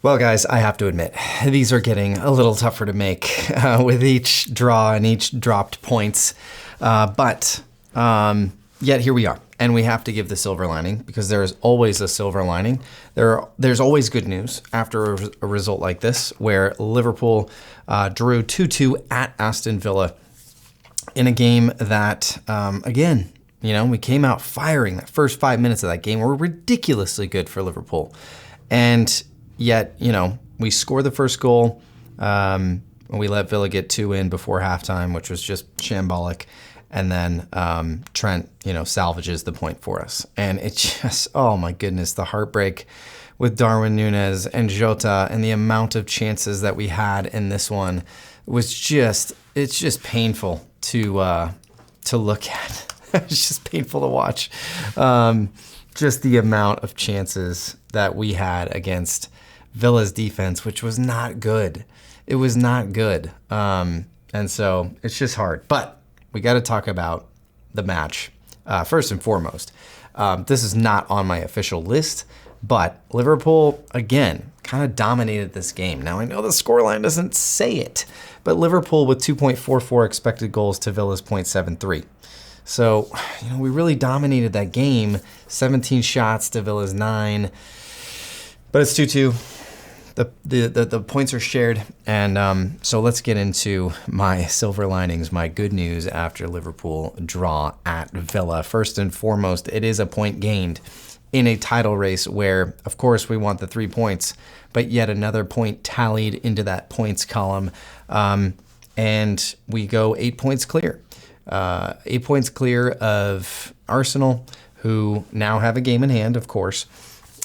Well, guys, I have to admit, these are getting a little tougher to make with each draw and each dropped points. But yet here we are. And we have to give the silver lining because there is always a silver lining. There's always good news after a result like this, where Liverpool drew 2-2 at Aston Villa in a game that, again, we came out firing. The first 5 minutes of that game were ridiculously good for Liverpool. And yet, we score the first goal. We let Villa get 2 in before halftime, which was just shambolic. And then Trent, salvages the point for us. And it just, oh my goodness, the heartbreak with Darwin Núñez and Jota and the amount of chances that we had in this one was it's just painful to look at. It's just painful to watch. Just the amount of chances that we had against Villa's defense, which was not good. It was not good. And so it's just hard. But we got to talk about the match first and foremost. This is not on my official list, but Liverpool, again, kind of dominated this game. Now, I know the scoreline doesn't say it, but Liverpool with 2.44 expected goals to Villa's 0.73. So, we really dominated that game. 17 shots to Villa's 9, but it's 2-2. The points are shared, and so let's get into my silver linings, my good news after Liverpool draw at Villa. First and foremost, it is a point gained in a title race where, of course, we want the 3 points, but yet another point tallied into that points column, and we go 8 points clear. 8 points clear of Arsenal, who now have a game in hand, of course,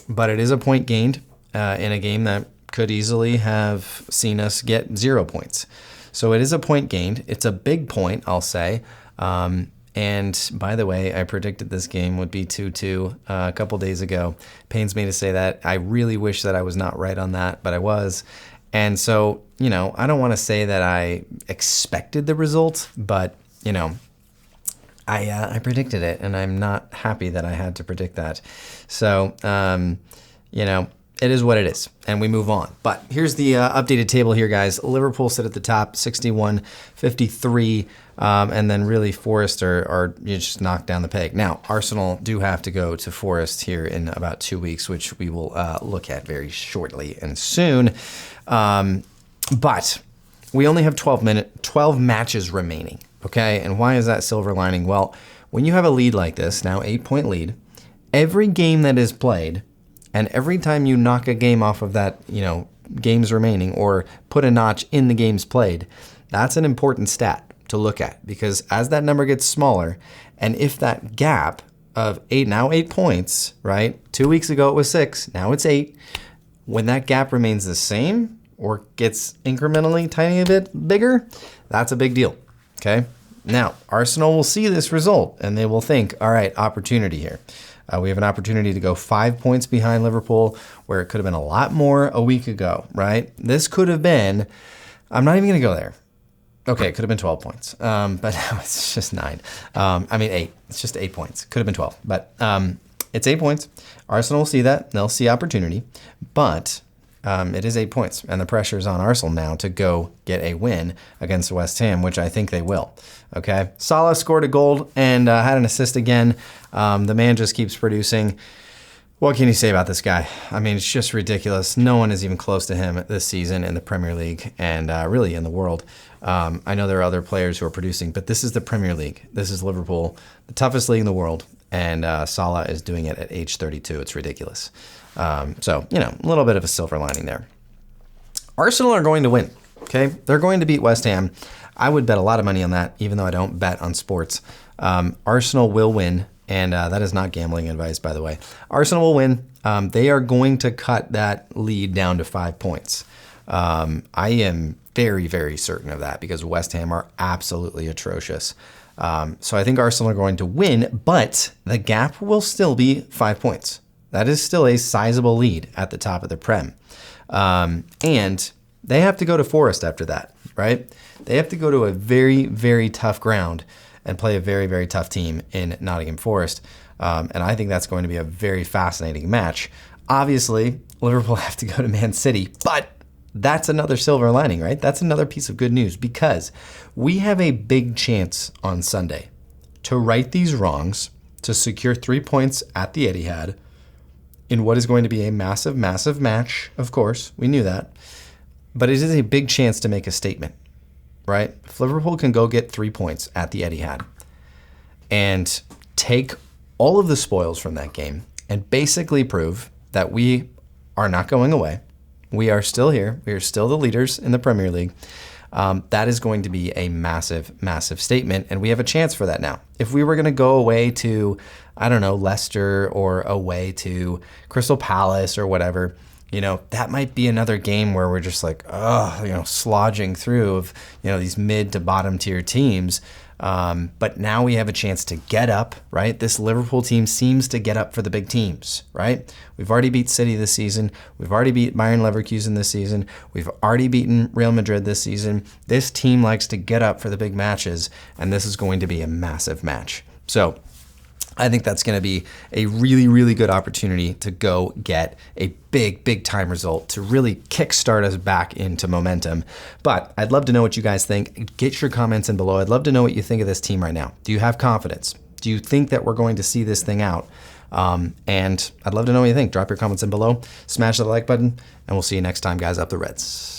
but it is a point gained in a game that could easily have seen us get 0 points. So it is a point gained. It's a big point, I'll say. And by the way, I predicted this game would be 2-2 a couple days ago. Pains me to say that. I really wish that I was not right on that, but I was. And so, I don't want to say that I expected the result, but, I predicted it, and I'm not happy that I had to predict that. So, it is what it is, and we move on. But here's the updated table here, guys. Liverpool sit at the top, 61, 53, and then really Forest are just knocked down the peg. Now, Arsenal do have to go to Forest here in about 2 weeks, which we will look at very shortly and soon. But we only have 12 matches remaining, okay? And why is that silver lining? Well, when you have a lead like this, now 8-point lead, every game that is played, and every time you knock a game off of that, games remaining or put a notch in the games played, that's an important stat to look at, because as that number gets smaller, and if that gap of 8 points, right? 2 weeks ago it was 6, now it's 8. When that gap remains the same or gets incrementally tiny a bit bigger, that's a big deal, okay? Now, Arsenal will see this result and they will think, all right, opportunity here. We have an opportunity to go 5 points behind Liverpool, where it could have been a lot more a week ago, right? This could have been, I'm not even going to go there. Okay, it could have been 12 points, but now it's just 9. 8. It's just 8 points. Could have been 12, but it's 8 points. Arsenal will see that. They'll see opportunity, but it is 8 points, and the pressure is on Arsenal now to go get a win against West Ham, which I think they will. Okay, Salah scored a goal and had an assist again. The man just keeps producing. What can you say about this guy? I mean, it's just ridiculous. No one is even close to him this season in the Premier League and really in the world. I know there are other players who are producing, but this is the Premier League. This is Liverpool, the toughest league in the world, and Salah is doing it at age 32. It's ridiculous. So, a little bit of a silver lining there. Arsenal are going to win, okay? They're going to beat West Ham. I would bet a lot of money on that, even though I don't bet on sports. Arsenal will win, and that is not gambling advice, by the way. Arsenal will win. They are going to cut that lead down to 5 points. I am very, very certain of that because West Ham are absolutely atrocious. So I think Arsenal are going to win, but the gap will still be 5 points. That is still a sizable lead at the top of the Prem. And they have to go to Forest after that, right? They have to go to a very, very tough ground and play a very, very tough team in Nottingham Forest. And I think that's going to be a very fascinating match. Obviously, Liverpool have to go to Man City, but that's another silver lining, right? That's another piece of good news because we have a big chance on Sunday to right these wrongs, to secure 3 points at the Etihad in what is going to be a massive, massive match. Of course, we knew that, but it is a big chance to make a statement, right? If Liverpool can go get 3 points at the Etihad and take all of the spoils from that game and basically prove that we are not going away, we are still here. We are still the leaders in the Premier League. That is going to be a massive, massive statement, and we have a chance for that now. If we were going to go away to, I don't know, Leicester or away to Crystal Palace or whatever, that might be another game where we're just like, slogging through of, these mid to bottom tier teams. But now we have a chance to get up, right? This Liverpool team seems to get up for the big teams, right? We've already beat City this season. We've already beat Bayern Leverkusen this season. We've already beaten Real Madrid this season. This team likes to get up for the big matches, and this is going to be a massive match. So I think that's going to be a really, really good opportunity to go get a big, big time result to really kickstart us back into momentum. But I'd love to know what you guys think. Get your comments in below. I'd love to know what you think of this team right now. Do you have confidence? Do you think that we're going to see this thing out? And I'd love to know what you think. Drop your comments in below. Smash that like button, and we'll see you next time, guys. Up the Reds.